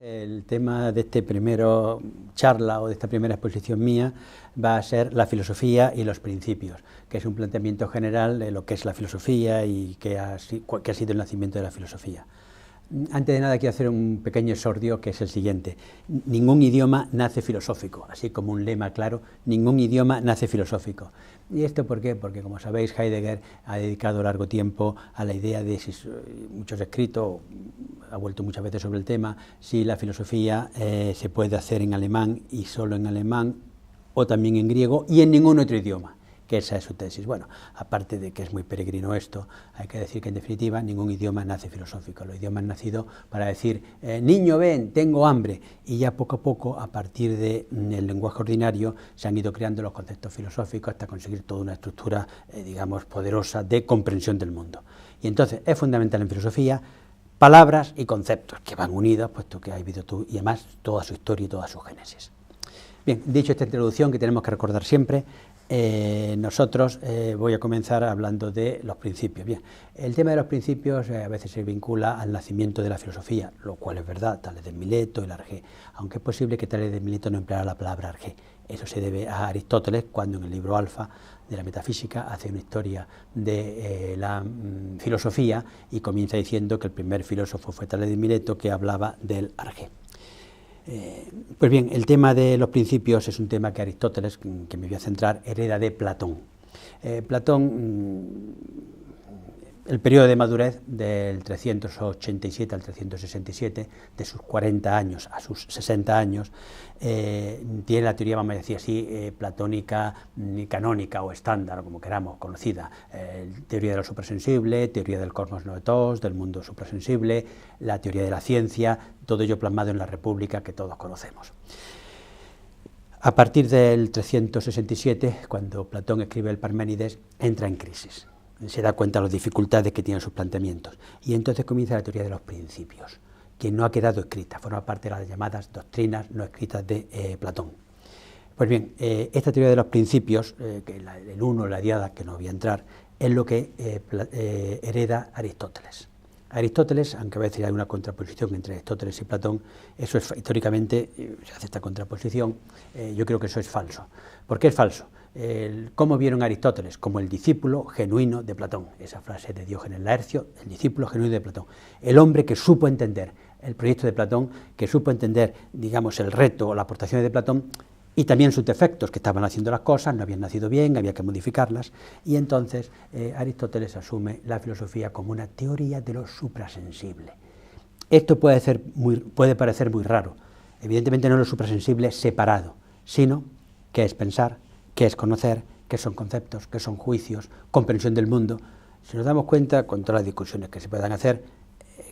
El tema de esta primera charla o de esta primera exposición mía va a ser la filosofía y los principios, que es un planteamiento general de lo que es la filosofía y qué ha sido el nacimiento de la filosofía. Antes de nada quiero hacer un pequeño exordio que es el siguiente: ningún idioma nace filosófico, así como un lema claro, ningún idioma nace filosófico. ¿Y esto por qué? Porque, como sabéis, Heidegger ha dedicado largo tiempo a la idea de, muchos escritos, ha vuelto muchas veces sobre el tema, si la filosofía se puede hacer en alemán y solo en alemán, o también en griego y en ningún otro idioma, que esa es su tesis. Bueno, aparte de que es muy peregrino esto, hay que decir que en definitiva ningún idioma nace filosófico. Los idiomas han nacido para decir, niño ven, tengo hambre, y ya poco a poco, a partir del lenguaje ordinario, se han ido creando los conceptos filosóficos hasta conseguir toda una estructura, digamos, poderosa de comprensión del mundo. Y entonces es fundamental en filosofía palabras y conceptos que van unidos, puesto que ha habido y además toda su historia y toda su génesis. Bien, dicho esta introducción que tenemos que recordar siempre, nosotros voy a comenzar hablando de los principios. Bien, el tema de los principios a veces se vincula al nacimiento de la filosofía, lo cual es verdad, Tales de Mileto y Largé, aunque es posible que Tales de Mileto no empleara la palabra argé. Eso se debe a Aristóteles, cuando en el libro Alfa de la metafísica hace una historia de la filosofía y comienza diciendo que el primer filósofo fue Tales de Mileto, que hablaba del argé. Pues bien, el tema de los principios es un tema que Aristóteles, que me voy a centrar, hereda de Platón. Platón, el periodo de madurez del 387 al 367, de sus 40 años a sus 60 años, tiene la teoría, vamos a decir así, platónica, canónica o estándar, como queramos, conocida. Teoría de lo suprasensible, teoría del cosmos noetos, del mundo suprasensible, la teoría de la ciencia, todo ello plasmado en la República que todos conocemos. A partir del 367, cuando Platón escribe el Parménides, entra en crisis. Se da cuenta de las dificultades que tienen sus planteamientos, y entonces comienza la teoría de los principios, que no ha quedado escrita, forma parte de las llamadas doctrinas no escritas de Platón. Pues bien, esta teoría de los principios, que el uno, la diada, que no voy a entrar, es lo que hereda Aristóteles. Aristóteles, aunque a veces hay una contraposición entre Aristóteles y Platón, eso es históricamente, se hace esta contraposición, yo creo que eso es falso. ¿Por qué es falso? ¿Cómo vieron a Aristóteles? Como el discípulo genuino de Platón, esa frase de Diógenes Laercio, el discípulo genuino de Platón, el hombre que supo entender el proyecto de Platón, que supo entender, digamos, el reto o las aportaciones de Platón, y también sus defectos, que estaban haciendo las cosas, no habían nacido bien, había que modificarlas, y entonces Aristóteles asume la filosofía como una teoría de lo suprasensible. Esto puede parecer muy raro, evidentemente no lo suprasensible separado, sino que es pensar, qué es conocer, qué son conceptos, qué son juicios, comprensión del mundo. Si nos damos cuenta, con todas las discusiones que se puedan hacer,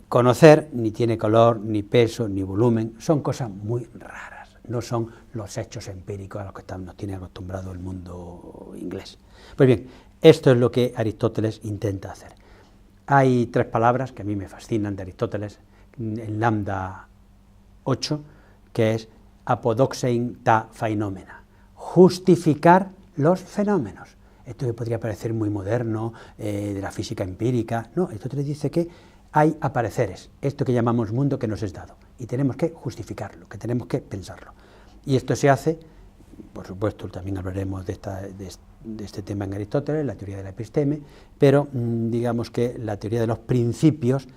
conocer ni tiene color, ni peso, ni volumen, son cosas muy raras, no son los hechos empíricos a los que nos tiene acostumbrado el mundo inglés. Pues bien, esto es lo que Aristóteles intenta hacer. Hay tres palabras que a mí me fascinan de Aristóteles, en Lambda 8, que es apodoxein ta phaenomena, justificar los fenómenos. Esto que podría parecer muy moderno, de la física empírica, no, Aristóteles dice que hay apareceres, esto que llamamos mundo que nos es dado, y tenemos que justificarlo, que tenemos que pensarlo. Y esto se hace, por supuesto, también hablaremos de este tema en Aristóteles, la teoría de la episteme, pero digamos que la teoría de los principios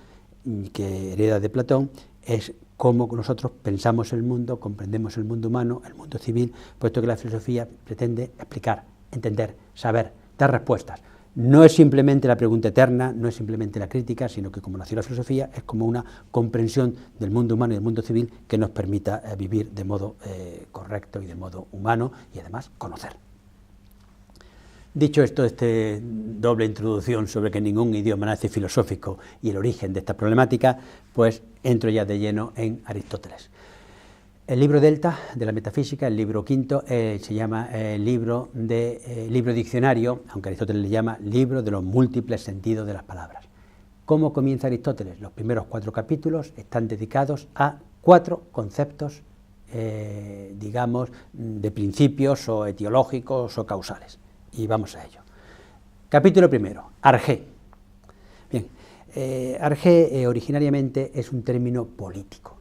que hereda de Platón es cómo nosotros pensamos el mundo, comprendemos el mundo humano, el mundo civil, puesto que la filosofía pretende explicar, entender, saber, dar respuestas. No es simplemente la pregunta eterna, no es simplemente la crítica, sino que, como nació la filosofía, es como una comprensión del mundo humano y del mundo civil que nos permita vivir de modo correcto y de modo humano y además conocer. Dicho esto, esta doble introducción sobre que ningún idioma nace filosófico y el origen de esta problemática, pues entro ya de lleno en Aristóteles. El libro Delta de la metafísica, el libro quinto, se llama libro diccionario, aunque Aristóteles le llama libro de los múltiples sentidos de las palabras. ¿Cómo comienza Aristóteles? Los primeros 4 capítulos están dedicados a 4 conceptos, digamos, de principios o etiológicos o causales. Y vamos a ello. Capítulo primero, argé. Bien, argé originariamente es un término político.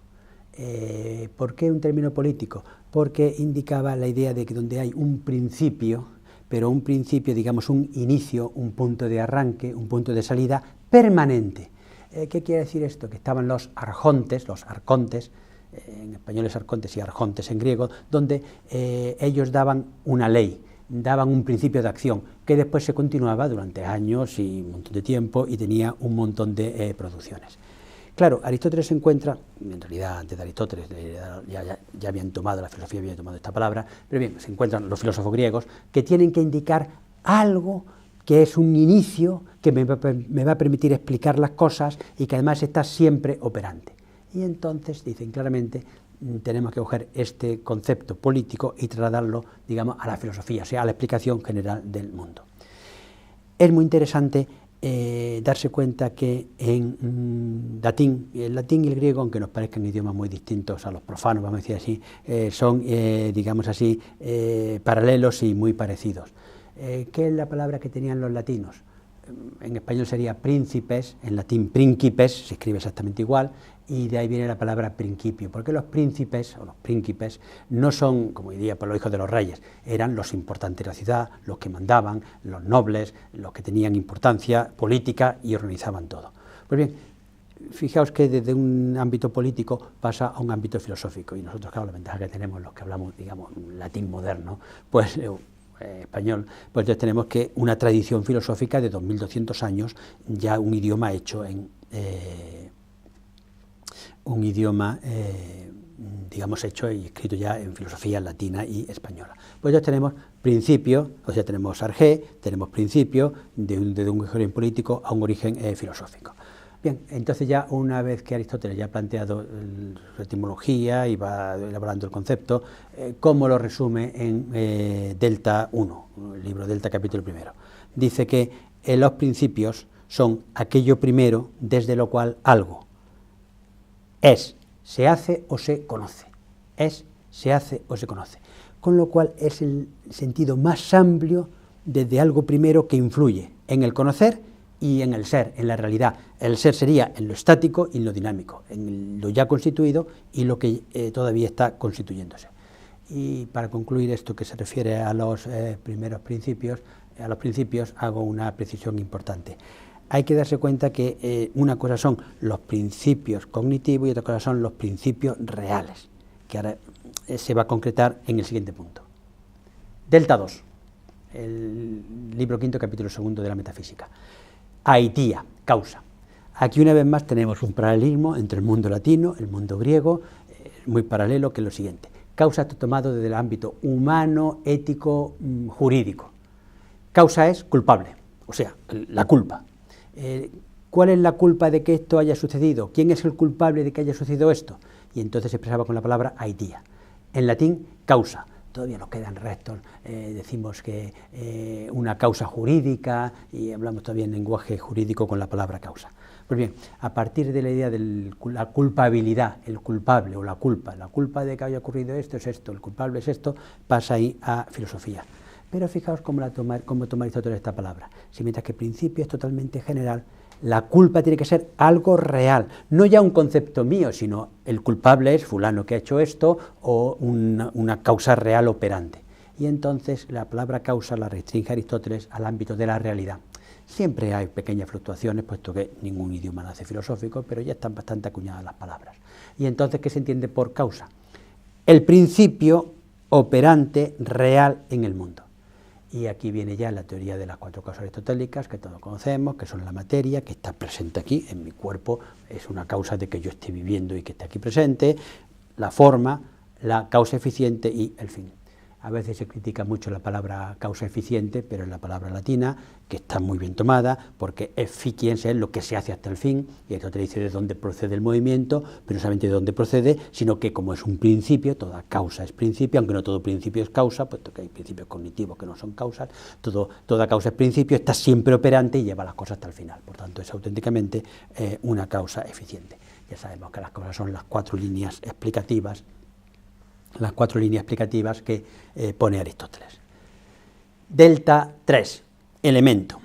¿Por qué un término político? Porque indicaba la idea de que donde hay un principio, pero un principio, digamos, un inicio, un punto de arranque, un punto de salida permanente. ¿Qué quiere decir esto? Que estaban los arcontes, en español es arcontes y arjontes en griego, donde ellos daban una ley, daban un principio de acción, que después se continuaba durante años y un montón de tiempo y tenía un montón de producciones. Claro, Aristóteles se encuentra, en realidad antes de Aristóteles ya habían tomado, la filosofía había tomado esta palabra, pero bien, se encuentran los filósofos griegos que tienen que indicar algo que es un inicio, que me va a permitir explicar las cosas y que además está siempre operante. Y entonces dicen claramente, tenemos que coger este concepto político y trasladarlo, digamos, a la filosofía, o sea, a la explicación general del mundo. Es muy interesante darse cuenta que en latín, el latín y el griego, aunque nos parezcan idiomas muy distintos a los profanos, vamos a decir así, son, digamos así, paralelos y muy parecidos. ¿Qué es la palabra que tenían los latinos? En español sería príncipes, en latín príncipes, se escribe exactamente igual, y de ahí viene la palabra principio, porque los príncipes, o los príncipes, no son, como diría, por los hijos de los reyes, eran los importantes de la ciudad, los que mandaban, los nobles, los que tenían importancia política y organizaban todo. Pues bien, fijaos que desde un ámbito político pasa a un ámbito filosófico, y nosotros, claro, la ventaja que tenemos los que hablamos, digamos, latín moderno, pues español, pues entonces tenemos que una tradición filosófica de 2200 años, ya un idioma hecho en digamos, hecho y escrito ya en filosofía latina y española. Pues ya tenemos principios, o sea, tenemos arjé, tenemos principios de un origen político a un origen filosófico. Bien, entonces ya una vez que Aristóteles ya ha planteado su etimología y va elaborando el concepto, ¿cómo lo resume en Delta 1, el libro Delta capítulo 1? Dice que los principios son aquello primero desde lo cual algo es, se hace o se conoce, es, se hace o se conoce, con lo cual es el sentido más amplio desde algo primero que influye en el conocer y en el ser, en la realidad. El ser sería en lo estático y en lo dinámico, en lo ya constituido y lo que todavía está constituyéndose. Y para concluir esto que se refiere a los primeros principios, hago una precisión importante. Hay que darse cuenta que una cosa son los principios cognitivos y otra cosa son los principios reales, que ahora se va a concretar en el siguiente punto. Delta 2, el libro quinto, capítulo 2 de la metafísica. Aitía, causa. Aquí una vez más tenemos un paralelismo entre el mundo latino, el mundo griego, muy paralelo, que es lo siguiente. Causa está tomado desde el ámbito humano, ético, jurídico. Causa es culpable, o sea, la culpa. ¿Cuál es la culpa de que esto haya sucedido? ¿Quién es el culpable de que haya sucedido esto? Y entonces se expresaba con la palabra aitía. En latín, causa. Todavía nos quedan restos, decimos que una causa jurídica, y hablamos todavía en lenguaje jurídico con la palabra causa. Pues bien, a partir de la idea de la culpabilidad, el culpable o la culpa de que haya ocurrido esto es esto, el culpable es esto, pasa ahí a filosofía. Pero fijaos cómo toma Aristóteles esta palabra. Si mientras que principio es totalmente general, la culpa tiene que ser algo real, no ya un concepto mío, sino el culpable es fulano que ha hecho esto o una causa real operante. Y entonces la palabra causa la restringe Aristóteles al ámbito de la realidad. Siempre hay pequeñas fluctuaciones, puesto que ningún idioma nace filosófico, pero ya están bastante acuñadas las palabras. Y entonces, ¿qué se entiende por causa? El principio operante real en el mundo. Y aquí viene ya la teoría de las cuatro causas aristotélicas, que todos conocemos, que son la materia, que está presente aquí, en mi cuerpo, es una causa de que yo esté viviendo y que esté aquí presente, la forma, la causa eficiente y el fin. A veces se critica mucho la palabra causa eficiente, pero es la palabra latina, que está muy bien tomada, porque efficienza es lo que se hace hasta el fin, y esto te dice de dónde procede el movimiento, pero no solamente de dónde procede, sino que como es un principio, toda causa es principio, aunque no todo principio es causa, puesto que hay principios cognitivos que no son causas, toda causa es principio, está siempre operante y lleva las cosas hasta el final, por tanto es auténticamente una causa eficiente. Ya sabemos que las causas son las cuatro líneas explicativas que pone Aristóteles. Delta 3, elemento,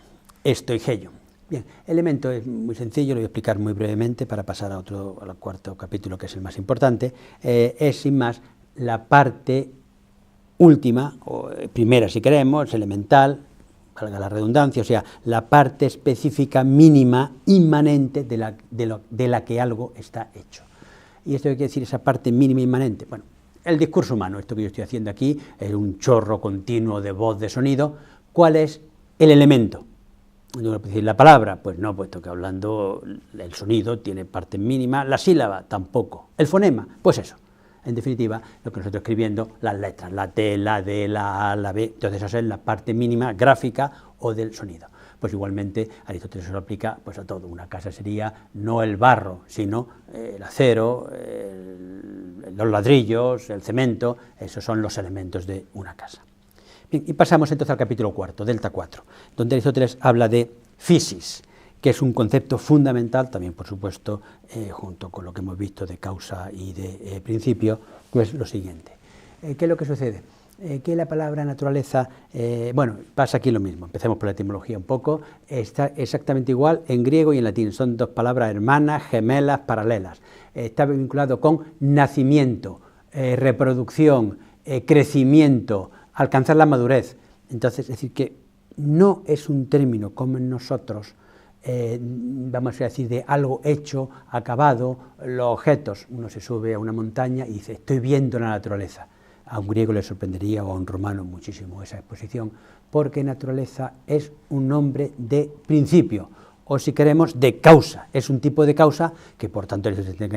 esto y gello. Bien, elemento es muy sencillo, lo voy a explicar muy brevemente para pasar al cuarto capítulo, que es el más importante. Es, sin más, la parte última, o primera si queremos, elemental, valga la redundancia, o sea, la parte específica mínima, inmanente de la que algo está hecho. ¿Y esto qué quiere decir, esa parte mínima inmanente? Bueno, el discurso humano, esto que yo estoy haciendo aquí, es un chorro continuo de voz, de sonido. ¿Cuál es el elemento? No puedo decir la palabra, pues no, puesto que hablando el sonido tiene parte mínima, la sílaba tampoco, el fonema, pues eso. En definitiva, lo que nosotros escribiendo, las letras, la T, la D, la A, la B, entonces esa es la parte mínima gráfica o del sonido. Pues igualmente Aristóteles se lo aplica pues a todo. Una casa sería no el barro, sino el acero, los ladrillos, el cemento, esos son los elementos de una casa. Bien, y pasamos entonces al capítulo cuarto, Delta 4, donde Aristóteles habla de physis, que es un concepto fundamental, también por supuesto, junto con lo que hemos visto de causa y de principio, pues lo siguiente. ¿Qué es lo que sucede? Que la palabra naturaleza, bueno, pasa aquí lo mismo, empecemos por la etimología un poco, está exactamente igual en griego y en latín, son dos palabras hermanas, gemelas, paralelas, está vinculado con nacimiento, reproducción, crecimiento, alcanzar la madurez. Entonces, es decir, que no es un término como en nosotros, vamos a decir, de algo hecho, acabado, los objetos. Uno se sube a una montaña y dice, estoy viendo la naturaleza. A un griego le sorprendería, o a un romano muchísimo, esa exposición, porque naturaleza es un nombre de principio, o si queremos, de causa. Es un tipo de causa que, por tanto, se tiene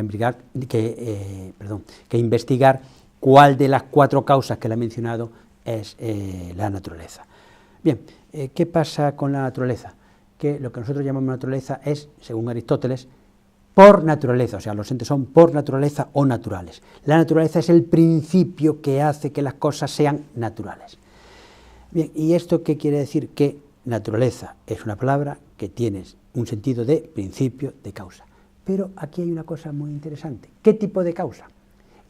que investigar cuál de las cuatro causas que le he mencionado es la naturaleza. Bien, ¿qué pasa con la naturaleza? Que lo que nosotros llamamos naturaleza es, según Aristóteles, por naturaleza, o sea, los entes son por naturaleza o naturales. La naturaleza es el principio que hace que las cosas sean naturales. Bien, ¿y esto qué quiere decir? Que naturaleza es una palabra que tiene un sentido de principio, de causa. Pero aquí hay una cosa muy interesante. ¿Qué tipo de causa?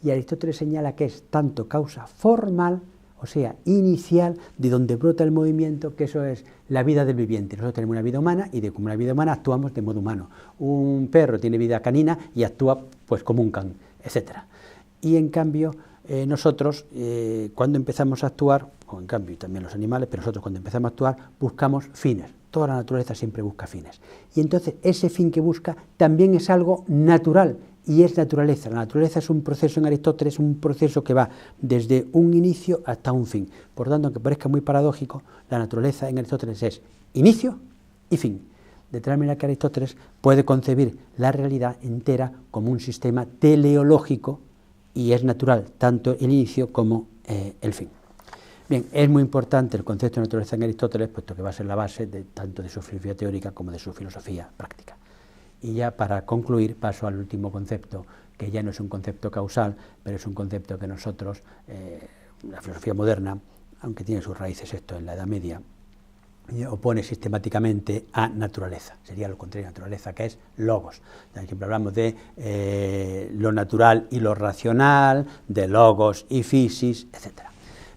Y Aristóteles señala que es tanto causa formal, o sea, inicial, de donde brota el movimiento, que eso es la vida del viviente. Nosotros tenemos una vida humana y como una vida humana actuamos de modo humano. Un perro tiene vida canina y actúa pues como un can, etc. Y en cambio, nosotros cuando empezamos a actuar, o en cambio también los animales, pero nosotros cuando empezamos a actuar buscamos fines. Toda la naturaleza siempre busca fines. Y entonces ese fin que busca también es algo natural, y es naturaleza. La naturaleza es un proceso en Aristóteles, un proceso que va desde un inicio hasta un fin. Por tanto, aunque parezca muy paradójico, la naturaleza en Aristóteles es inicio y fin. De tal manera que Aristóteles puede concebir la realidad entera como un sistema teleológico y es natural tanto el inicio como el fin. Bien, es muy importante el concepto de naturaleza en Aristóteles, puesto que va a ser la base tanto de su filosofía teórica como de su filosofía práctica. Y ya para concluir paso al último concepto, que ya no es un concepto causal, pero es un concepto que nosotros, la filosofía moderna, aunque tiene sus raíces esto en la Edad Media, opone sistemáticamente a naturaleza. Sería lo contrario de naturaleza, que es logos. Por ejemplo, hablamos de lo natural y lo racional, de logos y physis, etc.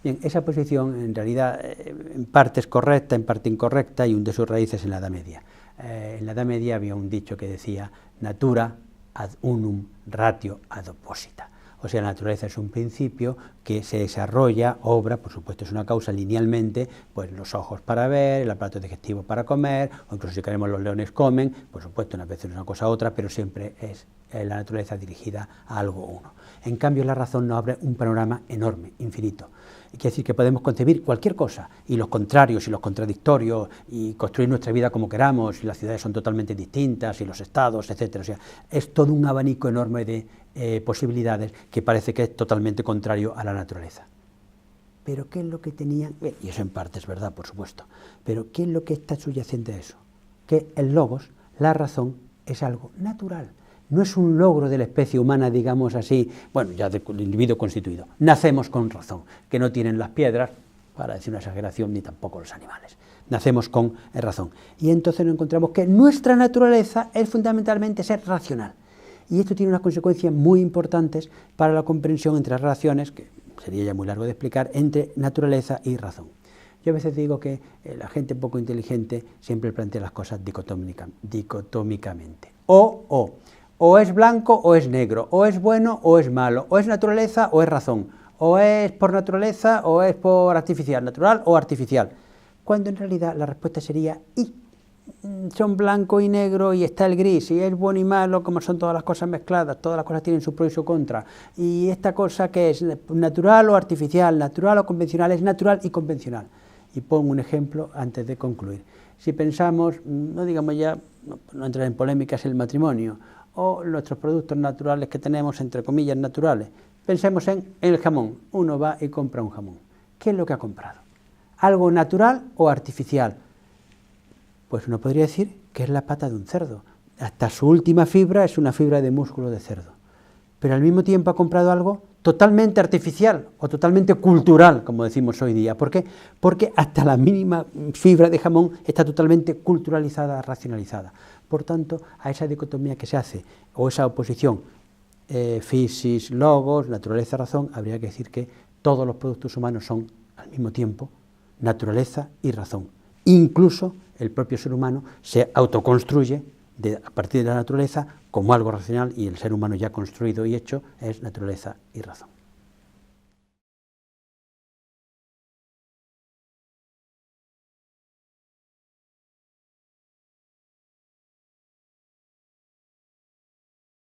Bien, esa posición en realidad en parte es correcta, en parte incorrecta y hunde sus raíces en la Edad Media. En la Edad Media había un dicho que decía natura ad unum ratio ad opposita. O sea, la naturaleza es un principio que se desarrolla, obra, por supuesto es una causa linealmente, pues los ojos para ver, el aparato digestivo para comer, o incluso si queremos los leones comen, por supuesto unas veces una cosa u otra, pero siempre es la naturaleza dirigida a algo uno. En cambio la razón nos abre un panorama enorme, infinito. Quiere decir que podemos concebir cualquier cosa, y los contrarios y los contradictorios, y construir nuestra vida como queramos, y las ciudades son totalmente distintas, y los estados, etc. O sea, es todo un abanico enorme de posibilidades que parece que es totalmente contrario a la naturaleza. Pero ¿qué es lo que tenían? Y eso en parte es verdad, por supuesto, pero ¿qué es lo que está subyacente a eso? Que el logos, la razón, es algo natural. No es un logro de la especie humana, digamos así, bueno, ya del individuo constituido. Nacemos con razón, que no tienen las piedras, para decir una exageración, ni tampoco los animales. Nacemos con razón. Y entonces nos encontramos que nuestra naturaleza es fundamentalmente ser racional. Y esto tiene unas consecuencias muy importantes para la comprensión entre las relaciones, que sería ya muy largo de explicar, entre naturaleza y razón. Yo a veces digo que la gente poco inteligente siempre plantea las cosas dicotómicamente. O es blanco o es negro, o es bueno o es malo, o es naturaleza o es razón, o es por naturaleza o es por artificial, natural o artificial, cuando en realidad la respuesta sería y. Son blanco y negro y está el gris, y es bueno y malo, como son todas las cosas mezcladas, todas las cosas tienen su pro y su contra, y esta cosa que es natural o artificial, natural o convencional, es natural y convencional. Y pongo un ejemplo antes de concluir. Si pensamos, no digamos ya, no entrar en polémicas, el matrimonio, o nuestros productos naturales que tenemos, entre comillas, naturales, pensemos en el jamón. Uno va y compra un jamón. ¿Qué es lo que ha comprado? ¿Algo natural o artificial? Pues uno podría decir que es la pata de un cerdo. Hasta su última fibra es una fibra de músculo de cerdo. Pero al mismo tiempo ha comprado algo totalmente artificial o totalmente cultural, como decimos hoy día. ¿Por qué? Porque hasta la mínima fibra de jamón está totalmente culturalizada, racionalizada. Por tanto, a esa dicotomía que se hace, o esa oposición, physis, logos, naturaleza, razón, habría que decir que todos los productos humanos son, al mismo tiempo, naturaleza y razón. Incluso el propio ser humano se autoconstruye a partir de la naturaleza como algo racional, y el ser humano ya construido y hecho es naturaleza y razón.